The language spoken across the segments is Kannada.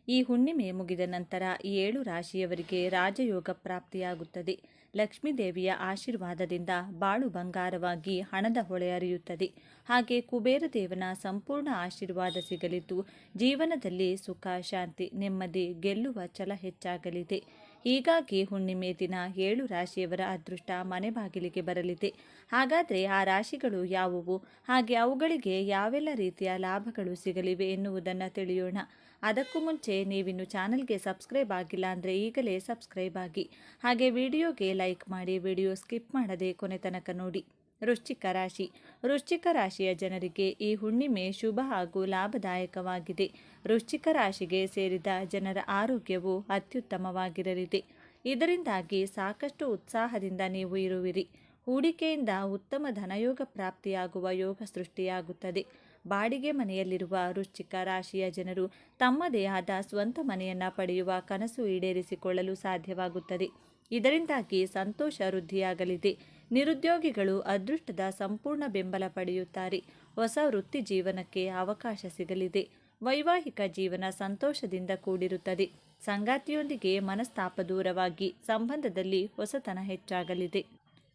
ಈ ಹುಣ್ಣಿಮೆ ಮುಗಿದ ನಂತರ ಈ 7 ರಾಶಿಯವರಿಗೆ ರಾಜಯೋಗ ಪ್ರಾಪ್ತಿಯಾಗುತ್ತದೆ. ಲಕ್ಷ್ಮೀದೇವಿಯ ಆಶೀರ್ವಾದದಿಂದ ಬಾಳು ಬಂಗಾರವಾಗಿ ಹಣದ ಹೊಳೆ ಹರಿಯುತ್ತದೆ. ಹಾಗೆ ಕುಬೇರ ದೇವನ ಸಂಪೂರ್ಣ ಆಶೀರ್ವಾದ ಸಿಗಲಿದ್ದು ಜೀವನದಲ್ಲಿ ಸುಖ, ಶಾಂತಿ, ನೆಮ್ಮದಿ, ಗೆಲ್ಲುವ ಛಲ ಹೆಚ್ಚಾಗಲಿದೆ. ಹೀಗಾಗಿ ಹುಣ್ಣಿಮೆ ದಿನ 7 ರಾಶಿಯವರ ಅದೃಷ್ಟ ಮನೆ ಬಾಗಿಲಿಗೆ ಬರಲಿದೆ. ಹಾಗಾದರೆ ಆ ರಾಶಿಗಳು ಯಾವುವು, ಹಾಗೆ ಅವುಗಳಿಗೆ ಯಾವೆಲ್ಲ ರೀತಿಯ ಲಾಭಗಳು ಸಿಗಲಿವೆ ಎನ್ನುವುದನ್ನು ತಿಳಿಯೋಣ. ಅದಕ್ಕೂ ಮುಂಚೆ ನೀವಿನ್ನು ಚಾನಲ್ಗೆ ಸಬ್ಸ್ಕ್ರೈಬ್ ಆಗಿಲ್ಲ ಅಂದರೆ ಈಗಲೇ ಸಬ್ಸ್ಕ್ರೈಬ್ ಆಗಿ, ಹಾಗೆ ವಿಡಿಯೋಗೆ ಲೈಕ್ ಮಾಡಿ, ವಿಡಿಯೋ ಸ್ಕಿಪ್ ಮಾಡದೆ ಕೊನೆ ತನಕ ನೋಡಿ. ವೃಶ್ಚಿಕ ರಾಶಿ. ವೃಶ್ಚಿಕ ರಾಶಿಯ ಜನರಿಗೆ ಈ ಹುಣ್ಣಿಮೆ ಶುಭ ಹಾಗೂ ಲಾಭದಾಯಕವಾಗಿದೆ. ವೃಶ್ಚಿಕ ರಾಶಿಗೆ ಸೇರಿದ ಜನರ ಆರೋಗ್ಯವು ಅತ್ಯುತ್ತಮವಾಗಿರಲಿದೆ. ಇದರಿಂದಾಗಿ ಸಾಕಷ್ಟು ಉತ್ಸಾಹದಿಂದ ನೀವು ಇರುವಿರಿ. ಹೂಡಿಕೆಯಿಂದ ಉತ್ತಮ ಧನಯೋಗ ಪ್ರಾಪ್ತಿಯಾಗುವ ಯೋಗ ಸೃಷ್ಟಿಯಾಗುತ್ತದೆ. ಬಾಡಿಗೆ ಮನೆಯಲ್ಲಿರುವ ವೃಶ್ಚಿಕ ರಾಶಿಯ ಜನರು ತಮ್ಮದೇ ಆದ ಸ್ವಂತ ಮನೆಯನ್ನು ಪಡೆಯುವ ಕನಸು ಈಡೇರಿಸಿಕೊಳ್ಳಲು ಸಾಧ್ಯವಾಗುತ್ತದೆ. ಇದರಿಂದಾಗಿ ಸಂತೋಷ ವೃದ್ಧಿಯಾಗಲಿದೆ. ನಿರುದ್ಯೋಗಿಗಳು ಅದೃಷ್ಟದ ಸಂಪೂರ್ಣ ಬೆಂಬಲ ಪಡೆಯುತ್ತಾರೆ. ಹೊಸ ವೃತ್ತಿ ಜೀವನಕ್ಕೆ ಅವಕಾಶ ಸಿಗಲಿದೆ. ವೈವಾಹಿಕ ಜೀವನ ಸಂತೋಷದಿಂದ ಕೂಡಿರುತ್ತದೆ. ಸಂಗಾತಿಯೊಂದಿಗೆ ಮನಸ್ತಾಪ ದೂರವಾಗಿ ಸಂಬಂಧದಲ್ಲಿ ಹೊಸತನ ಹೆಚ್ಚಾಗಲಿದೆ.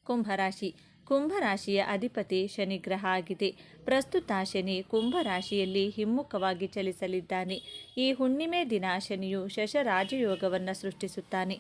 ಕುಂಭರಾಶಿ. ಕುಂಭರಾಶಿಯ ಅಧಿಪತಿ ಶನಿ ಗ್ರಹ ಆಗಿದೆ. ಪ್ರಸ್ತುತ ಶನಿ ಕುಂಭರಾಶಿಯಲ್ಲಿ ಹಿಮ್ಮುಖವಾಗಿ ಚಲಿಸಲಿದ್ದಾನೆ. ಈ ಹುಣ್ಣಿಮೆ ದಿನ ಶನಿಯು ಶಶ ರಾಜಯೋಗವನ್ನು ಸೃಷ್ಟಿಸುತ್ತಾನೆ.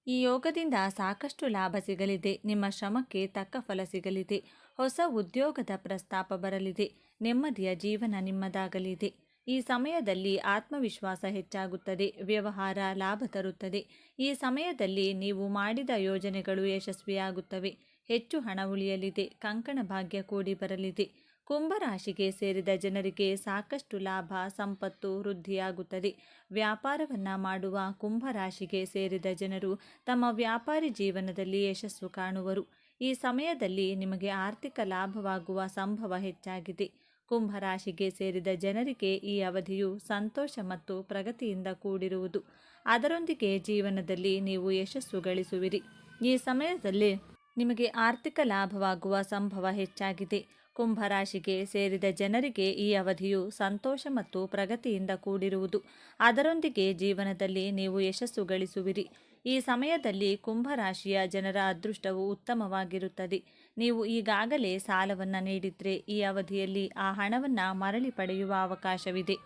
ಈ ಯೋಗದಿಂದ ಸಾಕಷ್ಟು ಲಾಭ ಸಿಗಲಿದೆ. ನಿಮ್ಮ ಶ್ರಮಕ್ಕೆ ತಕ್ಕ ಫಲ ಸಿಗಲಿದೆ. ಹೊಸ ಉದ್ಯೋಗದ ಪ್ರಸ್ತಾಪ ಬರಲಿದೆ. ನೆಮ್ಮದಿಯ ಜೀವನ ನಿಮ್ಮದಾಗಲಿದೆ. ಈ ಸಮಯದಲ್ಲಿ ಆತ್ಮವಿಶ್ವಾಸ ಹೆಚ್ಚಾಗುತ್ತದೆ. ವ್ಯವಹಾರ ಲಾಭ ತರುತ್ತದೆ. ಈ ಸಮಯದಲ್ಲಿ ನೀವು ಮಾಡಿದ ಯೋಜನೆಗಳು ಯಶಸ್ವಿಯಾಗುತ್ತವೆ. ಹೆಚ್ಚು ಹಣ ಉಳಿಯಲಿದೆ. ಕಂಕಣ ಭಾಗ್ಯ ಕೂಡಿ ಬರಲಿದೆ. ಕುಂಭರಾಶಿಗೆ ಸೇರಿದ ಜನರಿಗೆ ಸಾಕಷ್ಟು ಲಾಭ, ಸಂಪತ್ತು ವೃದ್ಧಿಯಾಗುತ್ತದೆ. ವ್ಯಾಪಾರವನ್ನು ಮಾಡುವ ಕುಂಭರಾಶಿಗೆ ಸೇರಿದ ಜನರು ತಮ್ಮ ವ್ಯಾಪಾರಿ ಜೀವನದಲ್ಲಿ ಯಶಸ್ಸು ಕಾಣುವರು. ಈ ಸಮಯದಲ್ಲಿ ನಿಮಗೆ ಆರ್ಥಿಕ ಲಾಭವಾಗುವ ಸಂಭವ ಹೆಚ್ಚಾಗಿದೆ. ಕುಂಭರಾಶಿಗೆ ಸೇರಿದ ಜನರಿಗೆ ಈ ಅವಧಿಯು ಸಂತೋಷ ಮತ್ತು ಪ್ರಗತಿಯಿಂದ ಕೂಡಿರುವುದು. ಅದರೊಂದಿಗೆ ಜೀವನದಲ್ಲಿ ನೀವು ಯಶಸ್ಸು ಗಳಿಸುವಿರಿ. ಈ ಸಮಯದಲ್ಲಿ ನಿಮಗೆ ಆರ್ಥಿಕ ಲಾಭವಾಗುವ ಸಂಭವ ಹೆಚ್ಚಾಗಿದೆ. ಕುಂಭರಾಶಿಗೆ ಸೇರಿದ ಜನರಿಗೆ ಈ ಅವಧಿಯು ಸಂತೋಷ ಮತ್ತು ಪ್ರಗತಿಯಿಂದ ಕೂಡಿರುವುದು. ಅದರೊಂದಿಗೆ ಜೀವನದಲ್ಲಿ ನೀವು ಯಶಸ್ಸು ಗಳಿಸುವಿರಿ. ಈ ಸಮಯದಲ್ಲಿ ಕುಂಭರಾಶಿಯ ಜನರ ಅದೃಷ್ಟವು ಉತ್ತಮವಾಗಿರುತ್ತದೆ. ನೀವು ಈಗಾಗಲೇ ಸಾಲವನ್ನು ನೀಡಿದರೆ ಈ ಅವಧಿಯಲ್ಲಿ ಆ ಹಣವನ್ನು ಮರಳಿ ಪಡೆಯುವ ಅವಕಾಶವಿದೆ.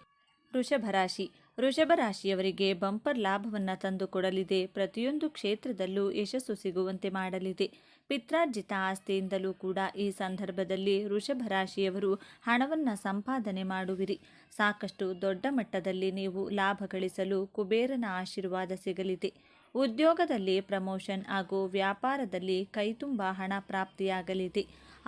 ವೃಷಭ ರಾಶಿ. ವೃಷಭ ರಾಶಿಯವರಿಗೆ ಬಂಪರ್ ಲಾಭವನ್ನು ತಂದುಕೊಡಲಿದೆ. ಪ್ರತಿಯೊಂದು ಕ್ಷೇತ್ರದಲ್ಲೂ ಯಶಸ್ಸು ಸಿಗುವಂತೆ ಮಾಡಲಿದೆ. ಪಿತ್ರಾರ್ಜಿತ ಆಸ್ತಿಯಿಂದಲೂ ಕೂಡ ಈ ಸಂದರ್ಭದಲ್ಲಿ ವೃಷಭ ರಾಶಿಯವರು ಹಣವನ್ನು ಸಂಪಾದನೆ ಮಾಡುವಿರಿ. ಸಾಕಷ್ಟು ದೊಡ್ಡ ಮಟ್ಟದಲ್ಲಿ ನೀವು ಲಾಭ ಗಳಿಸಲು ಕುಬೇರನ ಆಶೀರ್ವಾದ ಸಿಗಲಿದೆ. ಉದ್ಯೋಗದಲ್ಲಿ ಪ್ರಮೋಷನ್ ಹಾಗೂ ವ್ಯಾಪಾರದಲ್ಲಿ ಕೈತುಂಬ ಹಣ ಪ್ರಾಪ್ತಿಯಾಗಲಿದೆ.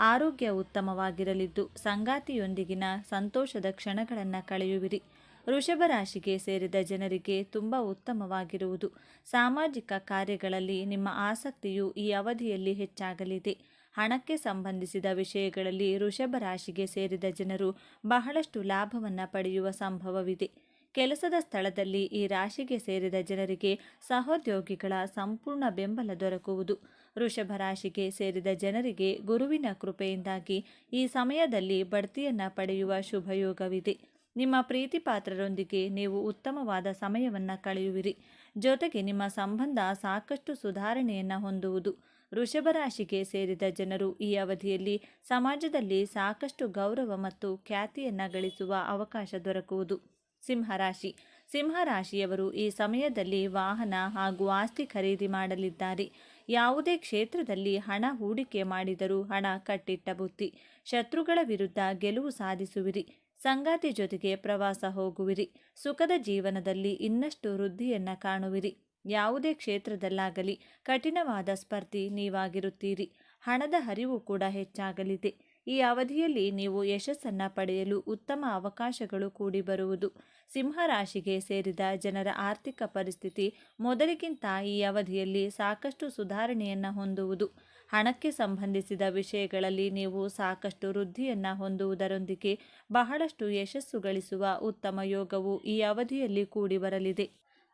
ಆರೋಗ್ಯ ಉತ್ತಮವಾಗಿರಲಿದ್ದು ಸಂಗಾತಿಯೊಂದಿಗಿನ ಸಂತೋಷದ ಕ್ಷಣಗಳನ್ನು ಕಳೆಯುವಿರಿ. ವೃಷಭ ರಾಶಿಗೆ ಸೇರಿದ ಜನರಿಗೆ ತುಂಬ ಉತ್ತಮವಾಗಿರುವುದು. ಸಾಮಾಜಿಕ ಕಾರ್ಯಗಳಲ್ಲಿ ನಿಮ್ಮ ಆಸಕ್ತಿಯು ಈ ಅವಧಿಯಲ್ಲಿ ಹೆಚ್ಚಾಗಲಿದೆ. ಹಣಕ್ಕೆ ಸಂಬಂಧಿಸಿದ ವಿಷಯಗಳಲ್ಲಿ ವೃಷಭ ರಾಶಿಗೆ ಸೇರಿದ ಜನರು ಬಹಳಷ್ಟು ಲಾಭವನ್ನು ಪಡೆಯುವ ಸಂಭವವಿದೆ. ಕೆಲಸದ ಸ್ಥಳದಲ್ಲಿ ಈ ರಾಶಿಗೆ ಸೇರಿದ ಜನರಿಗೆ ಸಹೋದ್ಯೋಗಿಗಳ ಸಂಪೂರ್ಣ ಬೆಂಬಲ ದೊರಕುವುದು. ವೃಷಭ ರಾಶಿಗೆ ಸೇರಿದ ಜನರಿಗೆ ಗುರುವಿನ ಕೃಪೆಯಿಂದಾಗಿ ಈ ಸಮಯದಲ್ಲಿ ಬಡ್ತಿಯನ್ನು ಪಡೆಯುವ ಶುಭಯೋಗವಿದೆ. ನಿಮ್ಮ ಪ್ರೀತಿ ಪಾತ್ರರೊಂದಿಗೆ ನೀವು ಉತ್ತಮವಾದ ಸಮಯವನ್ನು ಕಳೆಯುವಿರಿ. ಜೊತೆಗೆ ನಿಮ್ಮ ಸಂಬಂಧ ಸಾಕಷ್ಟು ಸುಧಾರಣೆಯನ್ನು ಹೊಂದುವುದು. ವೃಷಭ ರಾಶಿಗೆ ಸೇರಿದ ಜನರು ಈ ಅವಧಿಯಲ್ಲಿ ಸಮಾಜದಲ್ಲಿ ಸಾಕಷ್ಟು ಗೌರವ ಮತ್ತು ಖ್ಯಾತಿಯನ್ನು ಗಳಿಸುವ ಅವಕಾಶ ದೊರಕುವುದು. ಸಿಂಹರಾಶಿ. ಸಿಂಹರಾಶಿಯವರು ಈ ಸಮಯದಲ್ಲಿ ವಾಹನ ಹಾಗೂ ಆಸ್ತಿ ಖರೀದಿ ಮಾಡಲಿದ್ದಾರೆ. ಯಾವುದೇ ಕ್ಷೇತ್ರದಲ್ಲಿ ಹಣ ಹೂಡಿಕೆ ಮಾಡಿದರೂ ಹಣ ಕಟ್ಟಿಟ್ಟ ಬುತ್ತಿ. ಶತ್ರುಗಳ ವಿರುದ್ಧ ಗೆಲುವು ಸಾಧಿಸುವಿರಿ. ಸಂಗಾತಿ ಜೊತೆಗೆ ಪ್ರವಾಸ ಹೋಗುವಿರಿ. ಸುಖದ ಜೀವನದಲ್ಲಿ ಇನ್ನಷ್ಟು ವೃದ್ಧಿಯನ್ನು ಕಾಣುವಿರಿ. ಯಾವುದೇ ಕ್ಷೇತ್ರದಲ್ಲಾಗಲಿ ಕಠಿಣವಾದ ಸ್ಪರ್ಧಿ ನೀವಾಗಿರುತ್ತೀರಿ. ಹಣದ ಹರಿವು ಕೂಡ ಹೆಚ್ಚಾಗಲಿದೆ. ಈ ಅವಧಿಯಲ್ಲಿ ನೀವು ಯಶಸ್ಸನ್ನು ಪಡೆಯಲು ಉತ್ತಮ ಅವಕಾಶಗಳು ಕೂಡಿ ಬರುವುದು. ಸಿಂಹರಾಶಿಗೆ ಸೇರಿದ ಜನರ ಆರ್ಥಿಕ ಪರಿಸ್ಥಿತಿ ಮೊದಲಿಗಿಂತ ಈ ಅವಧಿಯಲ್ಲಿ ಸಾಕಷ್ಟು ಸುಧಾರಣೆಯನ್ನು ಹೊಂದುವುದು. ಹಣಕ್ಕೆ ಸಂಬಂಧಿಸಿದ ವಿಷಯಗಳಲ್ಲಿ ನೀವು ಸಾಕಷ್ಟು ವೃದ್ಧಿಯನ್ನು ಹೊಂದುವುದರೊಂದಿಗೆ ಬಹಳಷ್ಟು ಯಶಸ್ಸು ಗಳಿಸುವ ಉತ್ತಮ ಯೋಗವು ಈ ಅವಧಿಯಲ್ಲಿ ಕೂಡಿ ಬರಲಿದೆ.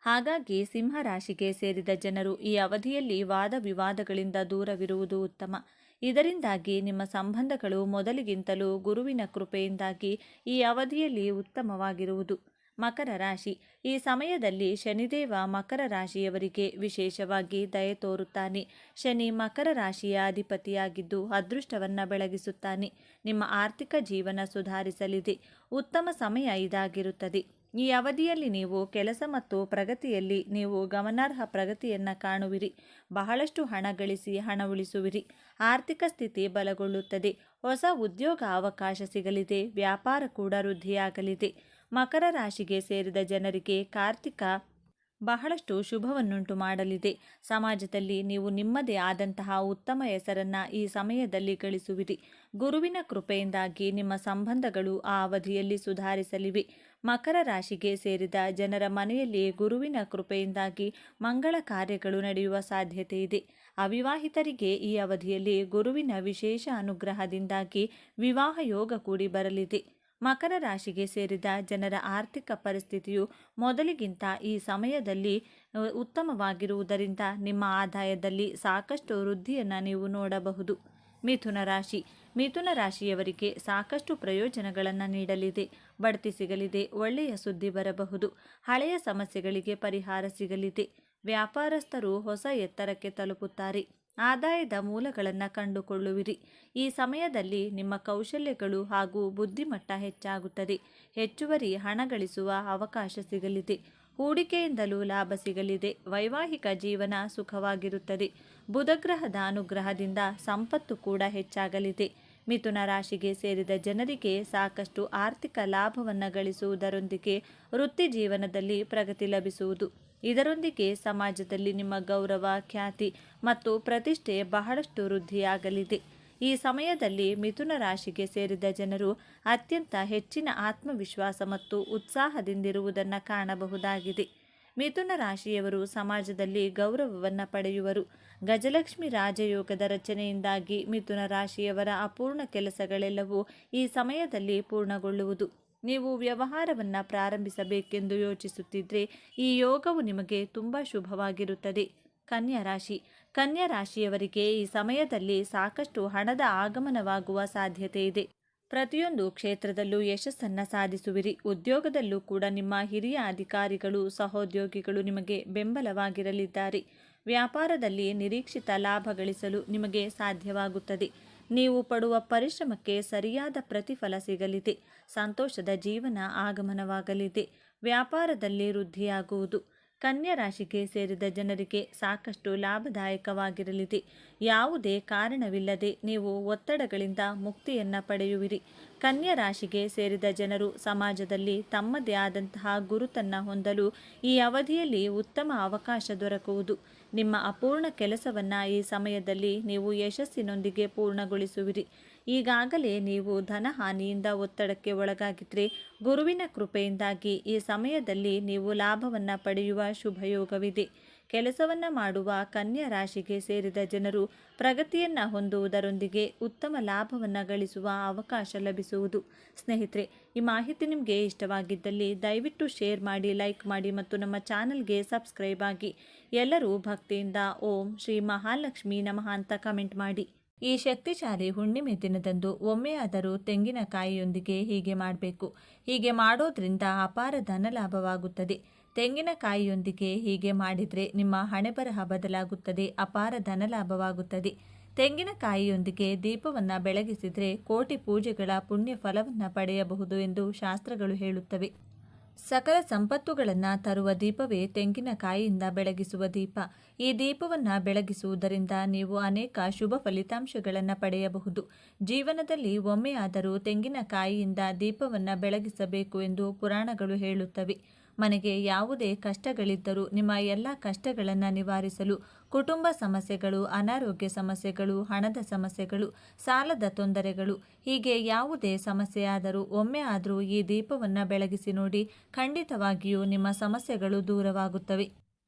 ಹಾಗಾಗಿ ಸಿಂಹರಾಶಿಗೆ ಸೇರಿದ ಜನರು ಈ ಅವಧಿಯಲ್ಲಿ ವಾದ ವಿವಾದಗಳಿಂದ ದೂರವಿರುವುದು ಉತ್ತಮ. ಇದರಿಂದಾಗಿ ನಿಮ್ಮ ಸಂಬಂಧಗಳು ಮೊದಲಿಗಿಂತಲೂ ಗುರುವಿನ ಕೃಪೆಯಿಂದಾಗಿ ಈ ಅವಧಿಯಲ್ಲಿ ಉತ್ತಮವಾಗಿರುವುದು. ಮಕರ ರಾಶಿ. ಈ ಸಮಯದಲ್ಲಿ ಶನಿದೇವ ಮಕರ ರಾಶಿಯವರಿಗೆ ವಿಶೇಷವಾಗಿ ದಯೆ ತೋರುತ್ತಾನೆ. ಶನಿ ಮಕರ ರಾಶಿಯ ಅಧಿಪತಿಯಾಗಿದ್ದು ಅದೃಷ್ಟವನ್ನು ಬೆಳಗಿಸುತ್ತಾನೆ. ನಿಮ್ಮ ಆರ್ಥಿಕ ಜೀವನ ಸುಧಾರಿಸಲಿದೆ. ಉತ್ತಮ ಸಮಯ ಇದಾಗಿರುತ್ತದೆ. ಈ ಅವಧಿಯಲ್ಲಿ ನೀವು ಕೆಲಸ ಮತ್ತು ಪ್ರಗತಿಯಲ್ಲಿ ನೀವು ಗಮನಾರ್ಹ ಪ್ರಗತಿಯನ್ನು ಕಾಣುವಿರಿ. ಬಹಳಷ್ಟು ಹಣ ಗಳಿಸಿ ಹಣ ಉಳಿಸುವಿರಿ. ಆರ್ಥಿಕ ಸ್ಥಿತಿ ಬಲಗೊಳ್ಳುತ್ತದೆ. ಹೊಸ ಉದ್ಯೋಗ ಅವಕಾಶ ಸಿಗಲಿದೆ. ವ್ಯಾಪಾರ ಕೂಡ ವೃದ್ಧಿಯಾಗಲಿದೆ. ಮಕರ ರಾಶಿಗೆ ಸೇರಿದ ಜನರಿಗೆ ಕಾರ್ತಿಕ ಬಹಳಷ್ಟು ಶುಭವನ್ನುಂಟು ಮಾಡಲಿದೆ. ಸಮಾಜದಲ್ಲಿ ನೀವು ನಿಮ್ಮದೇ ಆದಂತಹ ಉತ್ತಮ ಹೆಸರನ್ನು ಈ ಸಮಯದಲ್ಲಿ ಗಳಿಸುವಿರಿ. ಗುರುವಿನ ಕೃಪೆಯಿಂದಾಗಿ ನಿಮ್ಮ ಸಂಬಂಧಗಳು ಆ ಅವಧಿಯಲ್ಲಿ ಸುಧಾರಿಸಲಿವೆ. ಮಕರ ರಾಶಿಗೆ ಸೇರಿದ ಜನರ ಮನೆಯಲ್ಲಿ ಗುರುವಿನ ಕೃಪೆಯಿಂದಾಗಿ ಮಂಗಳ ಕಾರ್ಯಗಳು ನಡೆಯುವ ಸಾಧ್ಯತೆ ಇದೆ. ಅವಿವಾಹಿತರಿಗೆ ಈ ಅವಧಿಯಲ್ಲಿ ಗುರುವಿನ ವಿಶೇಷ ಅನುಗ್ರಹದಿಂದಾಗಿ ವಿವಾಹ ಯೋಗ ಕೂಡಿ ಬರಲಿದೆ. ಮಕರ ರಾಶಿಗೆ ಸೇರಿದ ಜನರ ಆರ್ಥಿಕ ಪರಿಸ್ಥಿತಿಯು ಮೊದಲಿಗಿಂತ ಈ ಸಮಯದಲ್ಲಿ ಉತ್ತಮವಾಗಿರುವುದರಿಂದ ನಿಮ್ಮ ಆದಾಯದಲ್ಲಿ ಸಾಕಷ್ಟು ವೃದ್ಧಿಯನ್ನು ನೀವು ನೋಡಬಹುದು. ಮಿಥುನ ರಾಶಿ. ಮಿಥುನ ರಾಶಿಯವರಿಗೆ ಸಾಕಷ್ಟು ಪ್ರಯೋಜನಗಳನ್ನು ನೀಡಲಿದೆ. ಬಡ್ತಿ ಸಿಗಲಿದೆ. ಒಳ್ಳೆಯ ಸುದ್ದಿ ಬರಬಹುದು. ಹಳೆಯ ಸಮಸ್ಯೆಗಳಿಗೆ ಪರಿಹಾರ ಸಿಗಲಿದೆ. ವ್ಯಾಪಾರಸ್ಥರು ಹೊಸ ಎತ್ತರಕ್ಕೆ ತಲುಪುತ್ತಾರೆ. ಆದಾಯದ ಮೂಲಗಳನ್ನು ಕಂಡುಕೊಳ್ಳುವಿರಿ. ಈ ಸಮಯದಲ್ಲಿ ನಿಮ್ಮ ಕೌಶಲ್ಯಗಳು ಹಾಗೂ ಬುದ್ಧಿಮಟ್ಟ ಹೆಚ್ಚಾಗುತ್ತದೆ. ಹೆಚ್ಚುವರಿ ಹಣ ಗಳಿಸುವ ಅವಕಾಶ ಸಿಗಲಿದೆ. ಹೂಡಿಕೆಯಿಂದಲೂ ಲಾಭ ಸಿಗಲಿದೆ. ವೈವಾಹಿಕ ಜೀವನ ಸುಖವಾಗಿರುತ್ತದೆ. ಬುಧಗ್ರಹದ ಅನುಗ್ರಹದಿಂದ ಸಂಪತ್ತು ಕೂಡ ಹೆಚ್ಚಾಗಲಿದೆ. ಮಿಥುನ ರಾಶಿಗೆ ಸೇರಿದ ಜನರಿಗೆ ಸಾಕಷ್ಟು ಆರ್ಥಿಕ ಲಾಭವನ್ನು ಗಳಿಸುವುದರೊಂದಿಗೆ ವೃತ್ತಿ ಜೀವನದಲ್ಲಿ ಪ್ರಗತಿ ಲಭಿಸುವುದು. ಇದರೊಂದಿಗೆ ಸಮಾಜದಲ್ಲಿ ನಿಮ್ಮ ಗೌರವ, ಖ್ಯಾತಿ ಮತ್ತು ಪ್ರತಿಷ್ಠೆ ಬಹಳಷ್ಟು ವೃದ್ಧಿಯಾಗಲಿದೆ. ಈ ಸಮಯದಲ್ಲಿ ಮಿಥುನ ರಾಶಿಗೆ ಸೇರಿದ ಜನರು ಅತ್ಯಂತ ಹೆಚ್ಚಿನ ಆತ್ಮವಿಶ್ವಾಸ ಮತ್ತು ಉತ್ಸಾಹದಿಂದಿರುವುದನ್ನು ಕಾಣಬಹುದಾಗಿದೆ. ಮಿಥುನ ರಾಶಿಯವರು ಸಮಾಜದಲ್ಲಿ ಗೌರವವನ್ನು ಪಡೆಯುವರು. ಗಜಲಕ್ಷ್ಮಿ ರಾಜಯೋಗದ ರಚನೆಯಿಂದಾಗಿ ಮಿಥುನ ರಾಶಿಯವರ ಅಪೂರ್ಣ ಕೆಲಸಗಳೆಲ್ಲವೂ ಈ ಸಮಯದಲ್ಲಿ ಪೂರ್ಣಗೊಳ್ಳುವುದು. ನೀವು ವ್ಯವಹಾರವನ್ನು ಪ್ರಾರಂಭಿಸಬೇಕೆಂದು ಯೋಚಿಸುತ್ತಿದ್ದರೆ ಈ ಯೋಗವು ನಿಮಗೆ ತುಂಬ ಶುಭವಾಗಿರುತ್ತದೆ. ಕನ್ಯಾ ರಾಶಿ. ಕನ್ಯಾ ರಾಶಿಯವರಿಗೆ ಈ ಸಮಯದಲ್ಲಿ ಸಾಕಷ್ಟು ಹಣದ ಆಗಮನವಾಗುವ ಸಾಧ್ಯತೆ ಇದೆ. ಪ್ರತಿಯೊಂದು ಕ್ಷೇತ್ರದಲ್ಲೂ ಯಶಸ್ಸನ್ನು ಸಾಧಿಸುವಿರಿ. ಉದ್ಯೋಗದಲ್ಲೂ ಕೂಡ ನಿಮ್ಮ ಹಿರಿಯ ಅಧಿಕಾರಿಗಳು, ಸಹೋದ್ಯೋಗಿಗಳು ನಿಮಗೆ ಬೆಂಬಲವಾಗಿರಲಿದ್ದಾರೆ. ವ್ಯಾಪಾರದಲ್ಲಿ ನಿರೀಕ್ಷಿತ ಲಾಭ ಗಳಿಸಲು ನಿಮಗೆ ಸಾಧ್ಯವಾಗುತ್ತದೆ. ನೀವು ಪಡುವ ಪರಿಶ್ರಮಕ್ಕೆ ಸರಿಯಾದ ಪ್ರತಿಫಲ ಸಿಗಲಿದೆ. ಸಂತೋಷದ ಜೀವನ ಆಗಮನವಾಗಲಿದೆ. ವ್ಯಾಪಾರದಲ್ಲಿ ವೃದ್ಧಿಯಾಗುವುದು. ಕನ್ಯಾ ರಾಶಿಗೆ ಸೇರಿದ ಜನರಿಗೆ ಸಾಕಷ್ಟು ಲಾಭದಾಯಕವಾಗಿರಲಿದೆ. ಯಾವುದೇ ಕಾರಣವಿಲ್ಲದೆ ನೀವು ಒತ್ತಡಗಳಿಂದ ಮುಕ್ತಿಯನ್ನು ಪಡೆಯುವಿರಿ. ಕನ್ಯಾ ರಾಶಿಗೆ ಸೇರಿದ ಜನರು ಸಮಾಜದಲ್ಲಿ ತಮ್ಮದೇ ಆದಂತಹ ಗುರುತನ್ನು ಹೊಂದಲು ಈ ಅವಧಿಯಲ್ಲಿ ಉತ್ತಮ ಅವಕಾಶ ದೊರಕುವುದು. ನಿಮ್ಮ ಅಪೂರ್ಣ ಕೆಲಸವನ್ನು ಈ ಸಮಯದಲ್ಲಿ ನೀವು ಯಶಸ್ಸಿನೊಂದಿಗೆ ಪೂರ್ಣಗೊಳಿಸುವಿರಿ. ಈಗಾಗಲೇ ನೀವು ಧನಹಾನಿಯಿಂದ ಒತ್ತಡಕ್ಕೆ ಒಳಗಾಗಿದ್ದರೆ ಗುರುವಿನ ಕೃಪೆಯಿಂದಾಗಿ ಈ ಸಮಯದಲ್ಲಿ ನೀವು ಲಾಭವನ್ನು ಪಡೆಯುವ ಶುಭಯೋಗವಿದೆ. ಕೆಲಸವನ್ನು ಮಾಡುವ ಕನ್ಯಾ ರಾಶಿಗೆ ಸೇರಿದ ಜನರು ಪ್ರಗತಿಯನ್ನು ಹೊಂದುವುದರೊಂದಿಗೆ ಉತ್ತಮ ಲಾಭವನ್ನು ಗಳಿಸುವ ಅವಕಾಶ ಲಭಿಸುವುದು. ಸ್ನೇಹಿತರೆ, ಈ ಮಾಹಿತಿ ನಿಮಗೆ ಇಷ್ಟವಾಗಿದ್ದಲ್ಲಿ ದಯವಿಟ್ಟು ಶೇರ್ ಮಾಡಿ, ಲೈಕ್ ಮಾಡಿ ಮತ್ತು ನಮ್ಮ ಚಾನಲ್ಗೆ ಸಬ್ಸ್ಕ್ರೈಬ್ ಆಗಿ. ಎಲ್ಲರೂ ಭಕ್ತಿಯಿಂದ ಓಂ ಶ್ರೀ ಮಹಾಲಕ್ಷ್ಮೀ ನಮಃ ಅಂತ ಕಮೆಂಟ್ ಮಾಡಿ. ಈ ಶಕ್ತಿಶಾಲಿ ಹುಣ್ಣಿಮೆ ದಿನದಂದು ಒಮ್ಮೆಯಾದರೂ ತೆಂಗಿನಕಾಯಿಯೊಂದಿಗೆ ಹೀಗೆ ಮಾಡಬೇಕು. ಹೀಗೆ ಮಾಡೋದ್ರಿಂದ ಅಪಾರ ಧನ ಲಾಭವಾಗುತ್ತದೆ. ತೆಂಗಿನಕಾಯಿಯೊಂದಿಗೆ ಹೀಗೆ ಮಾಡಿದರೆ ನಿಮ್ಮ ಹಣೆಬರಹ ಬದಲಾಗುತ್ತದೆ. ಅಪಾರ ಧನ ಲಾಭವಾಗುತ್ತದೆ. ತೆಂಗಿನಕಾಯಿಯೊಂದಿಗೆ ದೀಪವನ್ನು ಬೆಳಗಿಸಿದರೆ ಕೋಟಿ ಪೂಜೆಗಳ ಪುಣ್ಯ ಫಲವನ್ನು ಪಡೆಯಬಹುದು ಎಂದು ಶಾಸ್ತ್ರಗಳು ಹೇಳುತ್ತವೆ. ಸಕಲ ಸಂಪತ್ತುಗಳನ್ನು ತರುವ ದೀಪವೇ ತೆಂಗಿನಕಾಯಿಯಿಂದ ಬೆಳಗಿಸುವ ದೀಪ. ಈ ದೀಪವನ್ನು ಬೆಳಗಿಸುವುದರಿಂದ ನೀವು ಅನೇಕ ಶುಭ ಫಲಿತಾಂಶಗಳನ್ನು ಪಡೆಯಬಹುದು. ಜೀವನದಲ್ಲಿ ಒಮ್ಮೆಯಾದರೂ ತೆಂಗಿನಕಾಯಿಯಿಂದ ದೀಪವನ್ನು ಬೆಳಗಿಸಬೇಕು ಎಂದು ಪುರಾಣಗಳು ಹೇಳುತ್ತವೆ. ಮನೆಗೆ ಯಾವುದೇ ಕಷ್ಟಗಳಿದ್ದರೂ ನಿಮ್ಮ ಎಲ್ಲ ಕಷ್ಟಗಳನ್ನು ನಿವಾರಿಸಲು ಕುಟುಂಬ ಸಮಸ್ಯೆಗಳು, ಅನಾರೋಗ್ಯ ಸಮಸ್ಯೆಗಳು, ಹಣದ ಸಮಸ್ಯೆಗಳು, ಸಾಲದ ತೊಂದರೆಗಳು, ಹೀಗೆ ಯಾವುದೇ ಸಮಸ್ಯೆಯಾದರೂ ಒಮ್ಮೆ ಆದರೂ ಈ ದೀಪವನ್ನು ಬೆಳಗಿಸಿ ನೋಡಿ. ಖಂಡಿತವಾಗಿಯೂ ನಿಮ್ಮ ಸಮಸ್ಯೆಗಳು ದೂರವಾಗುತ್ತವೆ.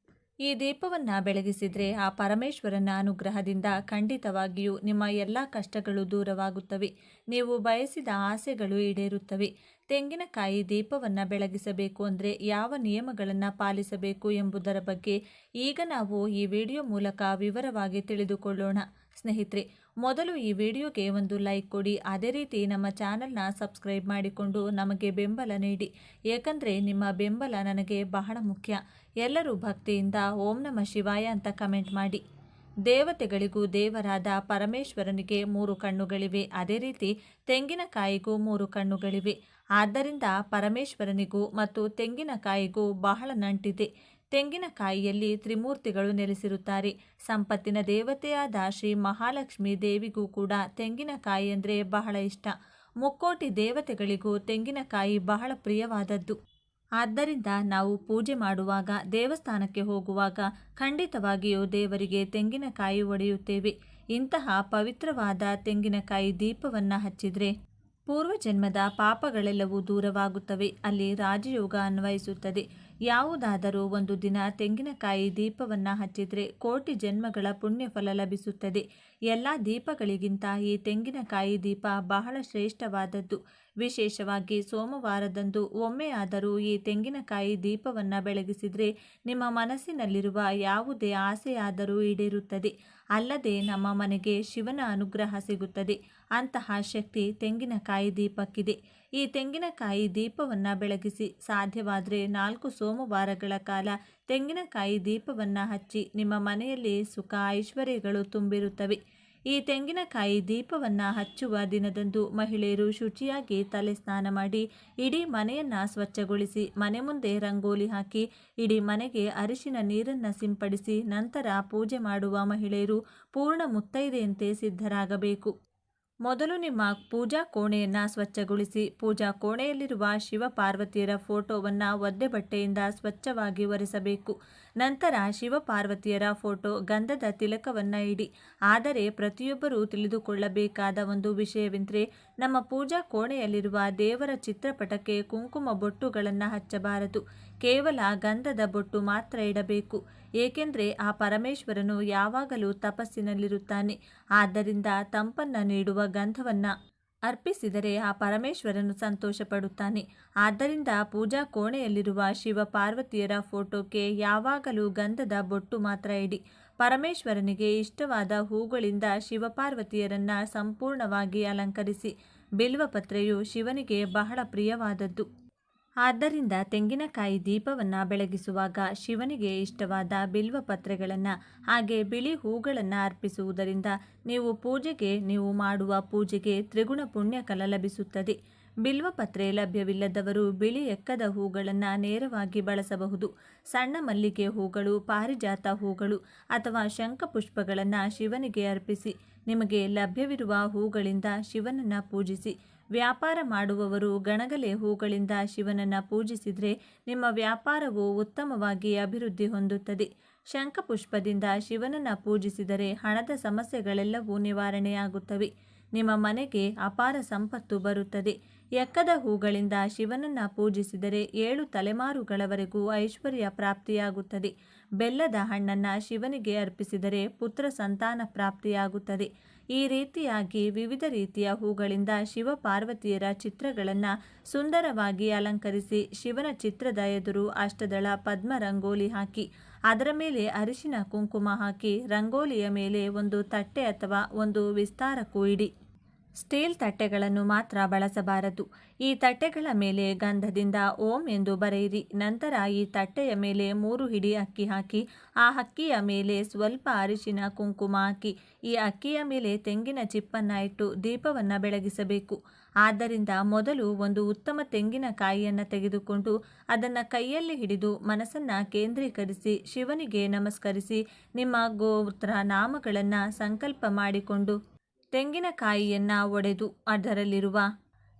ಈ ದೀಪವನ್ನು ಬೆಳಗಿಸಿದರೆ ಆ ಪರಮೇಶ್ವರನ ಅನುಗ್ರಹದಿಂದ ಖಂಡಿತವಾಗಿಯೂ ನಿಮ್ಮ ಎಲ್ಲ ಕಷ್ಟಗಳು ದೂರವಾಗುತ್ತವೆ. ನೀವು ಬಯಸಿದ ಆಸೆಗಳು ಈಡೇರುತ್ತವೆ. ತೆಂಗಿನಕಾಯಿ ದೀಪವನ್ನು ಬೆಳಗಿಸಬೇಕು ಅಂದರೆ ಯಾವ ನಿಯಮಗಳನ್ನು ಪಾಲಿಸಬೇಕು ಎಂಬುದರ ಬಗ್ಗೆ ಈಗ ನಾವು ಈ ವಿಡಿಯೋ ಮೂಲಕ ವಿವರವಾಗಿ ತಿಳಿದುಕೊಳ್ಳೋಣ. ಸ್ನೇಹಿತರೆ, ಮೊದಲು ಈ ವಿಡಿಯೋಗೆ ಒಂದು ಲೈಕ್ ಕೊಡಿ. ಅದೇ ರೀತಿ ನಮ್ಮ ಚಾನಲ್ನ ಸಬ್ಸ್ಕ್ರೈಬ್ ಮಾಡಿಕೊಂಡು ನಮಗೆ ಬೆಂಬಲ ನೀಡಿ. ಏಕೆಂದರೆ ನಿಮ್ಮ ಬೆಂಬಲ ನನಗೆ ಬಹಳ ಮುಖ್ಯ. ಎಲ್ಲರೂ ಭಕ್ತಿಯಿಂದ ಓಂ ನಮಃ ಶಿವಾಯ ಅಂತ ಕಮೆಂಟ್ ಮಾಡಿ. ದೇವತೆಗಳಿಗೂ ದೇವರಾದ ಪರಮೇಶ್ವರನಿಗೆ 3 ಕಣ್ಣುಗಳಿವೆ. ಅದೇ ರೀತಿ ತೆಂಗಿನಕಾಯಿಗೂ 3 ಕಣ್ಣುಗಳಿವೆ. ಆದ್ದರಿಂದ ಪರಮೇಶ್ವರನಿಗೂ ಮತ್ತು ತೆಂಗಿನಕಾಯಿಗೂ ಬಹಳ ನಂಟಿದೆ. ತೆಂಗಿನಕಾಯಿಯಲ್ಲಿ ತ್ರಿಮೂರ್ತಿಗಳು ನೆಲೆಸಿರುತ್ತಾರೆ. ಸಂಪತ್ತಿನ ದೇವತೆಯಾದ ಶ್ರೀ ಮಹಾಲಕ್ಷ್ಮಿ ದೇವಿಗೂ ಕೂಡ ತೆಂಗಿನಕಾಯಿ ಅಂದರೆ ಬಹಳ ಇಷ್ಟ. ಮುಕ್ಕೋಟಿ ದೇವತೆಗಳಿಗೂ ತೆಂಗಿನಕಾಯಿ ಬಹಳ ಪ್ರಿಯವಾದದ್ದು. ಆದ್ದರಿಂದ ನಾವು ಪೂಜೆ ಮಾಡುವಾಗ, ದೇವಸ್ಥಾನಕ್ಕೆ ಹೋಗುವಾಗ ಖಂಡಿತವಾಗಿಯೂ ದೇವರಿಗೆ ತೆಂಗಿನಕಾಯಿ ಒಡೆಯುತ್ತೇವೆ. ಇಂತಹ ಪವಿತ್ರವಾದ ತೆಂಗಿನಕಾಯಿ ದೀಪವನ್ನು ಹಚ್ಚಿದರೆ ಪೂರ್ವಜನ್ಮದ ಪಾಪಗಳೆಲ್ಲವೂ ದೂರವಾಗುತ್ತವೆ. ಅಲ್ಲಿ ರಾಜಯೋಗ ಅನ್ವಯಿಸುತ್ತದೆ. ಯಾವುದಾದರೂ ಒಂದು ದಿನ ತೆಂಗಿನಕಾಯಿ ದೀಪವನ್ನು ಹಚ್ಚಿದರೆ ಕೋಟಿ ಜನ್ಮಗಳ ಪುಣ್ಯ ಫಲ ಲಭಿಸುತ್ತದೆ. ಎಲ್ಲ ದೀಪಗಳಿಗಿಂತ ಈ ತೆಂಗಿನಕಾಯಿ ದೀಪ ಬಹಳ ಶ್ರೇಷ್ಠವಾದದ್ದು. ವಿಶೇಷವಾಗಿ ಸೋಮವಾರದಂದು ಒಮ್ಮೆಯಾದರೂ ಈ ತೆಂಗಿನಕಾಯಿ ದೀಪವನ್ನು ಬೆಳಗಿಸಿದರೆ ನಿಮ್ಮ ಮನಸ್ಸಿನಲ್ಲಿರುವ ಯಾವುದೇ ಆಸೆಯಾದರೂ ಈಡೇರುತ್ತದೆ. ಅಲ್ಲದೆ ನಮ್ಮ ಮನೆಗೆ ಶಿವನ ಅನುಗ್ರಹ ಸಿಗುತ್ತದೆ. ಅಂತಹ ಶಕ್ತಿ ತೆಂಗಿನಕಾಯಿ ದೀಪಕ್ಕಿದೆ. ಈ ತೆಂಗಿನಕಾಯಿ ದೀಪವನ್ನು ಬೆಳಗಿಸಿ ಸಾಧ್ಯವಾದರೆ 4 ಸೋಮವಾರಗಳ ಕಾಲ ತೆಂಗಿನಕಾಯಿ ದೀಪವನ್ನು ಹಚ್ಚಿ. ನಿಮ್ಮ ಮನೆಯಲ್ಲಿ ಸುಖ ಐಶ್ವರ್ಯಗಳು ತುಂಬಿರುತ್ತವೆ. ಈ ತೆಂಗಿನಕಾಯಿ ದೀಪವನ್ನು ಹಚ್ಚುವ ದಿನದಂದು ಮಹಿಳೆಯರು ಶುಚಿಯಾಗಿ ತಲೆ ಸ್ನಾನ ಮಾಡಿ ಇಡೀ ಮನೆಯನ್ನು ಸ್ವಚ್ಛಗೊಳಿಸಿ ಮನೆ ಮುಂದೆ ರಂಗೋಲಿ ಹಾಕಿ ಇಡೀ ಮನೆಗೆ ಅರಿಶಿನ ನೀರನ್ನು ಸಿಂಪಡಿಸಿ ನಂತರ ಪೂಜೆ ಮಾಡುವ ಮಹಿಳೆಯರು ಪೂರ್ಣ ಮುತ್ತೈದೆಯಂತೆ ಸಿದ್ಧರಾಗಬೇಕು. ಮೊದಲು ನಿಮ್ಮ ಪೂಜಾ ಕೋಣೆಯನ್ನು ಸ್ವಚ್ಛಗೊಳಿಸಿ ಪೂಜಾ ಕೋಣೆಯಲ್ಲಿರುವ ಶಿವ ಪಾರ್ವತಿಯರ ಫೋಟೋವನ್ನು ಒದ್ದೆ ಬಟ್ಟೆಯಿಂದ ಸ್ವಚ್ಛವಾಗಿ ಒರೆಸಬೇಕು. ನಂತರ ಶಿವ ಪಾರ್ವತಿಯರ ಫೋಟೋ ಗಂಧದ ತಿಲಕವನ್ನು ಇಡಿ. ಆದರೆ ಪ್ರತಿಯೊಬ್ಬರೂ ತಿಳಿದುಕೊಳ್ಳಬೇಕಾದ ಒಂದು ವಿಷಯವೆಂದರೆ ನಮ್ಮ ಪೂಜಾ ಕೋಣೆಯಲ್ಲಿರುವ ದೇವರ ಚಿತ್ರಪಟಕ್ಕೆ ಕುಂಕುಮ ಬೊಟ್ಟುಗಳನ್ನು ಹಚ್ಚಬಾರದು. ಕೇವಲ ಗಂಧದ ಬೊಟ್ಟು ಮಾತ್ರ ಇಡಬೇಕು. ಏಕೆಂದರೆ ಆ ಪರಮೇಶ್ವರನು ಯಾವಾಗಲೂ ತಪಸ್ಸಿನಲ್ಲಿರುತ್ತಾನೆ. ಆದ್ದರಿಂದ ತಂಪನ್ನು ನೀಡುವ ಗಂಧವನ್ನು ಅರ್ಪಿಸಿದರೆ ಆ ಪರಮೇಶ್ವರನು ಸಂತೋಷ ಪಡುತ್ತಾನೆ. ಆದ್ದರಿಂದ ಪೂಜಾ ಕೋಣೆಯಲ್ಲಿರುವ ಶಿವ ಪಾರ್ವತಿಯರ ಫೋಟೋಕ್ಕೆ ಯಾವಾಗಲೂ ಗಂಧದ ಬೊಟ್ಟು ಮಾತ್ರ ಇಡಿ. ಪರಮೇಶ್ವರನಿಗೆ ಇಷ್ಟವಾದ ಹೂಗಳಿಂದ ಶಿವಪಾರ್ವತಿಯರನ್ನು ಸಂಪೂರ್ಣವಾಗಿ ಅಲಂಕರಿಸಿ. ಬಿಲ್ವಪತ್ರೆಯು ಶಿವನಿಗೆ ಬಹಳ ಪ್ರಿಯವಾದದ್ದು. ಆದ್ದರಿಂದ ತೆಂಗಿನಕಾಯಿ ದೀಪವನ್ನು ಬೆಳಗಿಸುವಾಗ ಶಿವನಿಗೆ ಇಷ್ಟವಾದ ಬಿಲ್ವಪತ್ರೆಗಳನ್ನು ಹಾಗೆ ಬಿಳಿ ಹೂಗಳನ್ನು ಅರ್ಪಿಸುವುದರಿಂದ ನೀವು ಮಾಡುವ ಪೂಜೆಗೆ ತ್ರಿಗುಣ ಪುಣ್ಯ ಫಲ ಲಭಿಸುತ್ತದೆ. ಬಿಲ್ವಪತ್ರೆ ಲಭ್ಯವಿಲ್ಲದವರು ಬಿಳಿ ಎಕ್ಕದ ಹೂಗಳನ್ನು ನೇರವಾಗಿ ಬಳಸಬಹುದು. ಸಣ್ಣ ಮಲ್ಲಿಗೆ ಹೂಗಳು, ಪಾರಿಜಾತ ಹೂಗಳು ಅಥವಾ ಶಂಖಪುಷ್ಪಗಳನ್ನು ಶಿವನಿಗೆ ಅರ್ಪಿಸಿ. ನಿಮಗೆ ಲಭ್ಯವಿರುವ ಹೂಗಳಿಂದ ಶಿವನನ್ನು ಪೂಜಿಸಿ. ವ್ಯಾಪಾರ ಮಾಡುವವರು ಗಣಗಲೆ ಹೂಗಳಿಂದ ಶಿವನನ್ನು ಪೂಜಿಸಿದರೆ ನಿಮ್ಮ ವ್ಯಾಪಾರವು ಉತ್ತಮವಾಗಿ ಅಭಿವೃದ್ಧಿ ಹೊಂದುತ್ತದೆ. ಶಂಖಪುಷ್ಪದಿಂದ ಶಿವನನ್ನು ಪೂಜಿಸಿದರೆ ಹಣದ ಸಮಸ್ಯೆಗಳೆಲ್ಲವೂ ನಿವಾರಣೆಯಾಗುತ್ತವೆ. ನಿಮ್ಮ ಮನೆಗೆ ಅಪಾರ ಸಂಪತ್ತು ಬರುತ್ತದೆ. ಎಕ್ಕದ ಹೂಗಳಿಂದ ಶಿವನನ್ನು ಪೂಜಿಸಿದರೆ 7 ತಲೆಮಾರುಗಳವರೆಗೂ ಐಶ್ವರ್ಯ ಪ್ರಾಪ್ತಿಯಾಗುತ್ತದೆ. ಬೆಲ್ಲದ ಹಣ್ಣನ್ನು ಶಿವನಿಗೆ ಅರ್ಪಿಸಿದರೆ ಪುತ್ರ ಸಂತಾನ ಪ್ರಾಪ್ತಿಯಾಗುತ್ತದೆ. ಈ ರೀತಿಯಾಗಿ ವಿವಿಧ ರೀತಿಯ ಹೂಗಳಿಂದ ಶಿವ ಪಾರ್ವತಿಯರ ಚಿತ್ರಗಳನ್ನು ಸುಂದರವಾಗಿ ಅಲಂಕರಿಸಿ ಶಿವನ ಚಿತ್ರದ ಎದುರು ಅಷ್ಟದಳ ಪದ್ಮ ರಂಗೋಲಿ ಹಾಕಿ ಅದರ ಮೇಲೆ ಅರಿಶಿನ ಕುಂಕುಮ ಹಾಕಿ ರಂಗೋಲಿಯ ಮೇಲೆ ಒಂದು ತಟ್ಟೆ ಅಥವಾ ಒಂದು ವಿಸ್ತಾರಕ್ಕೂ ಇಡಿ. ಸ್ಟೀಲ್ ತಟ್ಟೆಗಳನ್ನು ಮಾತ್ರ ಬಳಸಬಾರದು. ಈ ತಟ್ಟೆಗಳ ಮೇಲೆ ಗಂಧದಿಂದ ಓಂ ಎಂದು ಬರೆಯಿರಿ. ನಂತರ ಈ ತಟ್ಟೆಯ ಮೇಲೆ 3 ಹಿಡಿ ಅಕ್ಕಿ ಹಾಕಿ ಆ ಅಕ್ಕಿಯ ಮೇಲೆ ಸ್ವಲ್ಪ ಅರಿಶಿನ ಕುಂಕುಮ ಹಾಕಿ ಈ ಅಕ್ಕಿಯ ಮೇಲೆ ತೆಂಗಿನ ಚಿಪ್ಪನ್ನು ಇಟ್ಟು ದೀಪವನ್ನು ಬೆಳಗಿಸಬೇಕು. ಆದ್ದರಿಂದ ಮೊದಲು ಒಂದು ಉತ್ತಮ ತೆಂಗಿನಕಾಯಿಯನ್ನು ತೆಗೆದುಕೊಂಡು ಅದನ್ನು ಕೈಯಲ್ಲಿ ಹಿಡಿದು ಮನಸ್ಸನ್ನು ಕೇಂದ್ರೀಕರಿಸಿ ಶಿವನಿಗೆ ನಮಸ್ಕರಿಸಿ ನಿಮ್ಮ ಗೋತ್ರ ನಾಮಗಳನ್ನು ಸಂಕಲ್ಪ ಮಾಡಿಕೊಂಡು ತೆಂಗಿನಕಾಯಿಯನ್ನು ಒಡೆದು ಅದರಲ್ಲಿರುವ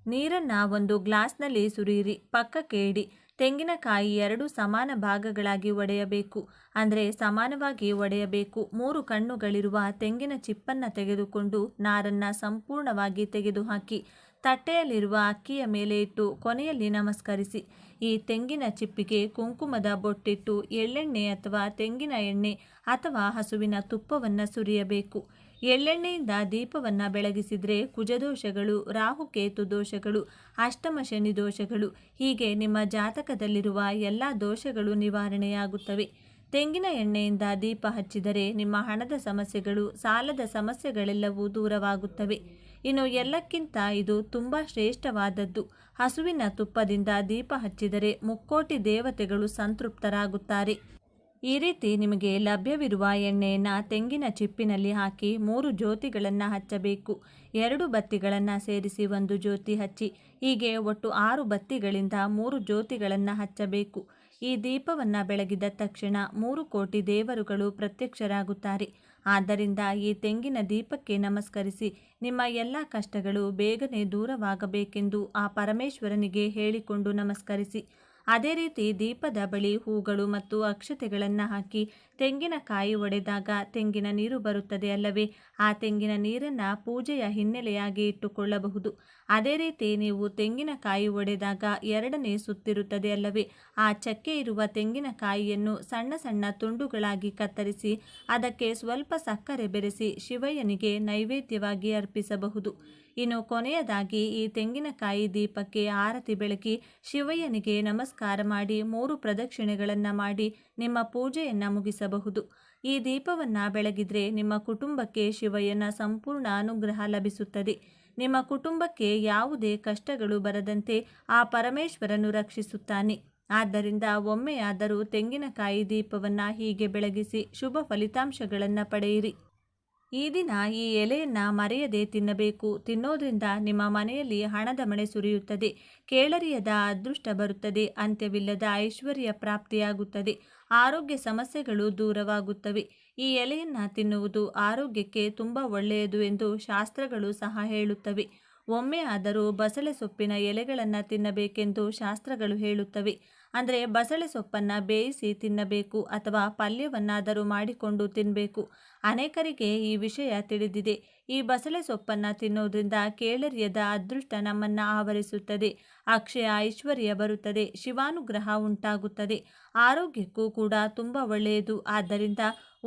ನೀರನ್ನು ಒಂದು ಗ್ಲಾಸ್ನಲ್ಲಿ ಸುರಿಯಿರಿ. ಪಕ್ಕಕ್ಕೆ ಇಡಿ. ತೆಂಗಿನಕಾಯಿ 2 ಸಮಾನ ಭಾಗಗಳಾಗಿ ಒಡೆಯಬೇಕು. ಅಂದರೆ ಸಮಾನವಾಗಿ ಒಡೆಯಬೇಕು. 3 ಕಣ್ಣುಗಳಿರುವ ತೆಂಗಿನ ಚಿಪ್ಪನ್ನು ತೆಗೆದುಕೊಂಡು ನಾರನ್ನು ಸಂಪೂರ್ಣವಾಗಿ ತೆಗೆದುಹಾಕಿ ತಟ್ಟೆಯಲ್ಲಿರುವ ಅಕ್ಕಿಯ ಮೇಲೆ ಇಟ್ಟು ಕೊನೆಯಲ್ಲಿ ನಮಸ್ಕರಿಸಿ. ಈ ತೆಂಗಿನ ಚಿಪ್ಪಿಗೆ ಕುಂಕುಮದ ಬೊಟ್ಟಿಟ್ಟು ಎಳ್ಳೆಣ್ಣೆ ಅಥವಾ ತೆಂಗಿನ ಎಣ್ಣೆ ಅಥವಾ ಹಸುವಿನ ತುಪ್ಪವನ್ನು ಸುರಿಯಬೇಕು. ಎಳ್ಳೆಣ್ಣೆಯಿಂದ ದೀಪವನ್ನು ಬೆಳಗಿಸಿದರೆ ಕುಜದೋಷಗಳು, ರಾಹುಕೇತು ದೋಷಗಳು, ಅಷ್ಟಮ ಶನಿ ದೋಷಗಳು, ಹೀಗೆ ನಿಮ್ಮ ಜಾತಕದಲ್ಲಿರುವ ಎಲ್ಲ ದೋಷಗಳು ನಿವಾರಣೆಯಾಗುತ್ತವೆ. ತೆಂಗಿನ ಎಣ್ಣೆಯಿಂದ ದೀಪ ಹಚ್ಚಿದರೆ ನಿಮ್ಮ ಹಣದ ಸಮಸ್ಯೆಗಳು, ಸಾಲದ ಸಮಸ್ಯೆಗಳೆಲ್ಲವೂ ದೂರವಾಗುತ್ತವೆ. ಇನ್ನು ಎಲ್ಲಕ್ಕಿಂತ ಇದು ತುಂಬ ಶ್ರೇಷ್ಠವಾದದ್ದು. ಹಸುವಿನ ತುಪ್ಪದಿಂದ ದೀಪ ಹಚ್ಚಿದರೆ ಮುಕ್ಕೋಟಿ ದೇವತೆಗಳು ಸಂತೃಪ್ತರಾಗುತ್ತಾರೆ. ಈ ರೀತಿ ನಿಮಗೆ ಲಭ್ಯವಿರುವ ಎಣ್ಣೆಯನ್ನು ತೆಂಗಿನ ಚಿಪ್ಪಿನಲ್ಲಿ ಹಾಕಿ 3 ಜ್ಯೋತಿಗಳನ್ನು ಹಚ್ಚಬೇಕು. 2 ಬತ್ತಿಗಳನ್ನು ಸೇರಿಸಿ 1 ಜ್ಯೋತಿ ಹಚ್ಚಿ, ಹೀಗೆ ಒಟ್ಟು 6 ಬತ್ತಿಗಳಿಂದ 3 ಜ್ಯೋತಿಗಳನ್ನು ಹಚ್ಚಬೇಕು. ಈ ದೀಪವನ್ನು ಬೆಳಗಿದ ತಕ್ಷಣ 3 ಕೋಟಿ ದೇವರುಗಳು ಪ್ರತ್ಯಕ್ಷರಾಗುತ್ತಾರೆ. ಆದ್ದರಿಂದ ಈ ತೆಂಗಿನ ದೀಪಕ್ಕೆ ನಮಸ್ಕರಿಸಿ ನಿಮ್ಮ ಎಲ್ಲ ಕಷ್ಟಗಳು ಬೇಗನೆ ದೂರವಾಗಬೇಕೆಂದು ಆ ಪರಮೇಶ್ವರನಿಗೆ ಹೇಳಿಕೊಂಡು ನಮಸ್ಕರಿಸಿ. ಅದೇ ರೀತಿ ದೀಪದ ಬಳಿ ಹೂಗಳು ಮತ್ತು ಅಕ್ಷತೆಗಳನ್ನು ಹಾಕಿ ತೆಂಗಿನಕಾಯಿ ಒಡೆದಾಗ ತೆಂಗಿನ ನೀರು ಬರುತ್ತದೆ ಅಲ್ಲವೇ, ಆ ತೆಂಗಿನ ನೀರನ್ನು ಪೂಜೆಯ ಹಿನ್ನೆಲೆಯಾಗಿ ಇಟ್ಟುಕೊಳ್ಳಬಹುದು. ಅದೇ ರೀತಿ ನೀವು ತೆಂಗಿನಕಾಯಿ ಒಡೆದಾಗ 2ನೇ ಸುತ್ತಿರುತ್ತದೆ ಅಲ್ಲವೇ, ಆ ಚಕ್ಕೆ ಇರುವ ತೆಂಗಿನಕಾಯಿಯನ್ನು ಸಣ್ಣ ಸಣ್ಣ ತುಂಡುಗಳಾಗಿ ಕತ್ತರಿಸಿ ಅದಕ್ಕೆ ಸ್ವಲ್ಪ ಸಕ್ಕರೆ ಬೆರೆಸಿ ಶಿವಯ್ಯನಿಗೆ ನೈವೇದ್ಯವಾಗಿ ಅರ್ಪಿಸಬಹುದು. ಇನ್ನು ಕೊನೆಯದಾಗಿ ಈ ತೆಂಗಿನಕಾಯಿ ದೀಪಕ್ಕೆ ಆರತಿ ಬೆಳಗಿ ಶಿವಯ್ಯನಿಗೆ ನಮಸ್ಕಾರ ಮಾಡಿ 3 ಪ್ರದಕ್ಷಿಣೆಗಳನ್ನು ಮಾಡಿ ನಿಮ್ಮ ಪೂಜೆಯನ್ನು ಮುಗಿಸಬಹುದು. ಈ ದೀಪವನ್ನು ಬೆಳಗಿದ್ರೆ ನಿಮ್ಮ ಕುಟುಂಬಕ್ಕೆ ಶಿವಯ್ಯನ ಸಂಪೂರ್ಣ ಅನುಗ್ರಹ ಲಭಿಸುತ್ತದೆ. ನಿಮ್ಮ ಕುಟುಂಬಕ್ಕೆ ಯಾವುದೇ ಕಷ್ಟಗಳು ಬರದಂತೆ ಆ ಪರಮೇಶ್ವರನು ರಕ್ಷಿಸುತ್ತಾನೆ. ಆದ್ದರಿಂದ ಒಮ್ಮೆಯಾದರೂ ತೆಂಗಿನಕಾಯಿ ದೀಪವನ್ನು ಹೀಗೆ ಬೆಳಗಿಸಿ ಶುಭ ಫಲಿತಾಂಶಗಳನ್ನು ಪಡೆಯಿರಿ. ಈ ದಿನ ಈ ಎಲೆಯನ್ನು ಮರೆಯದೆ ತಿನ್ನಬೇಕು. ತಿನ್ನೋದ್ರಿಂದ ನಿಮ್ಮ ಮನೆಯಲ್ಲಿ ಹಣದ ಮಳೆ ಸುರಿಯುತ್ತದೆ, ಕೇಳರಿಯದ ಅದೃಷ್ಟ ಬರುತ್ತದೆ, ಅಂತ್ಯವಿಲ್ಲದ ಐಶ್ವರ್ಯ ಪ್ರಾಪ್ತಿಯಾಗುತ್ತದೆ, ಆರೋಗ್ಯ ಸಮಸ್ಯೆಗಳು ದೂರವಾಗುತ್ತವೆ. ಈ ಎಲೆಯನ್ನು ತಿನ್ನುವುದು ಆರೋಗ್ಯಕ್ಕೆ ತುಂಬ ಒಳ್ಳೆಯದು ಎಂದು ಶಾಸ್ತ್ರಗಳು ಸಹ ಹೇಳುತ್ತವೆ. ಒಮ್ಮೆ ಆದರೂ ಬಸಳೆ ಸೊಪ್ಪಿನ ಎಲೆಗಳನ್ನು ತಿನ್ನಬೇಕೆಂದು ಶಾಸ್ತ್ರಗಳು ಹೇಳುತ್ತವೆ. ಅಂದರೆ ಬಸಳೆ ಸೊಪ್ಪನ್ನು ಬೇಯಿಸಿ ತಿನ್ನಬೇಕು ಅಥವಾ ಪಲ್ಯವನ್ನಾದರೂ ಮಾಡಿಕೊಂಡು ತಿನ್ನಬೇಕು. ಅನೇಕರಿಗೆ ಈ ವಿಷಯ ತಿಳಿದಿದೆ. ಈ ಬಸಳೆ ಸೊಪ್ಪನ್ನು ತಿನ್ನೋದ್ರಿಂದ ಕೇಳರಿಯದ ಅದೃಷ್ಟ ನಮ್ಮನ್ನು ಆವರಿಸುತ್ತದೆ, ಅಕ್ಷಯ ಐಶ್ವರ್ಯ ಬರುತ್ತದೆ, ಶಿವಾನುಗ್ರಹ ಉಂಟಾಗುತ್ತದೆ, ಆರೋಗ್ಯಕ್ಕೂ ಕೂಡ ತುಂಬ ಒಳ್ಳೆಯದು. ಆದ್ದರಿಂದ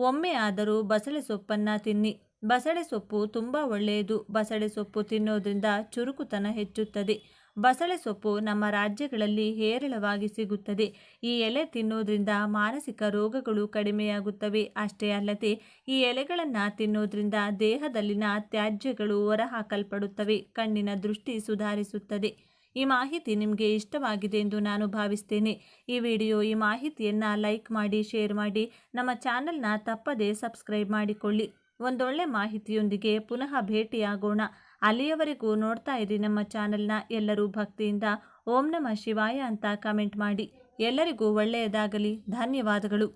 ಒಮ್ಮೆ ಆದರೂ ಬಸಳೆ ಸೊಪ್ಪನ್ನು ತಿನ್ನಿ. ಬಸಳೆ ಸೊಪ್ಪು ತುಂಬ ಒಳ್ಳೆಯದು. ಬಸಳೆ ಸೊಪ್ಪು ತಿನ್ನೋದ್ರಿಂದ ಚುರುಕುತನ ಹೆಚ್ಚುತ್ತದೆ. ಬಸಳೆ ಸೊಪ್ಪು ನಮ್ಮ ರಾಜ್ಯಗಳಲ್ಲಿ ಹೇರಳವಾಗಿ ಸಿಗುತ್ತದೆ. ಈ ಎಲೆ ತಿನ್ನೋದ್ರಿಂದ ಮಾನಸಿಕ ರೋಗಗಳು ಕಡಿಮೆಯಾಗುತ್ತವೆ. ಅಷ್ಟೇ ಅಲ್ಲದೆ ಈ ಎಲೆಗಳನ್ನು ತಿನ್ನೋದ್ರಿಂದ ದೇಹದಲ್ಲಿನ ತ್ಯಾಜ್ಯಗಳು ಹೊರಹಾಕಲ್ಪಡುತ್ತವೆ, ಕಣ್ಣಿನ ದೃಷ್ಟಿ ಸುಧಾರಿಸುತ್ತದೆ. ಈ ಮಾಹಿತಿ ನಿಮಗೆ ಇಷ್ಟವಾಗಿದೆ ಎಂದು ನಾನು ಭಾವಿಸ್ತೇನೆ. ಈ ಮಾಹಿತಿಯನ್ನು ಲೈಕ್ ಮಾಡಿ, ಶೇರ್ ಮಾಡಿ, ನಮ್ಮ ಚಾನಲ್ನ ತಪ್ಪದೇ ಸಬ್ಸ್ಕ್ರೈಬ್ ಮಾಡಿಕೊಳ್ಳಿ. ಒಂದೊಳ್ಳೆ ಮಾಹಿತಿಯೊಂದಿಗೆ ಪುನಃ ಭೇಟಿಯಾಗೋಣ. ಅಲ್ಲಿಯವರೆಗೂ ನೋಡ್ತಾ ಇರಿ ನಮ್ಮ ಚಾನಲ್ನ. ಎಲ್ಲರೂ ಭಕ್ತಿಯಿಂದ ಓಂ ನಮಃ ಶಿವಾಯ ಅಂತ ಕಮೆಂಟ್ ಮಾಡಿ. ಎಲ್ಲರಿಗೂ ಒಳ್ಳೆಯದಾಗಲಿ. ಧನ್ಯವಾದಗಳು.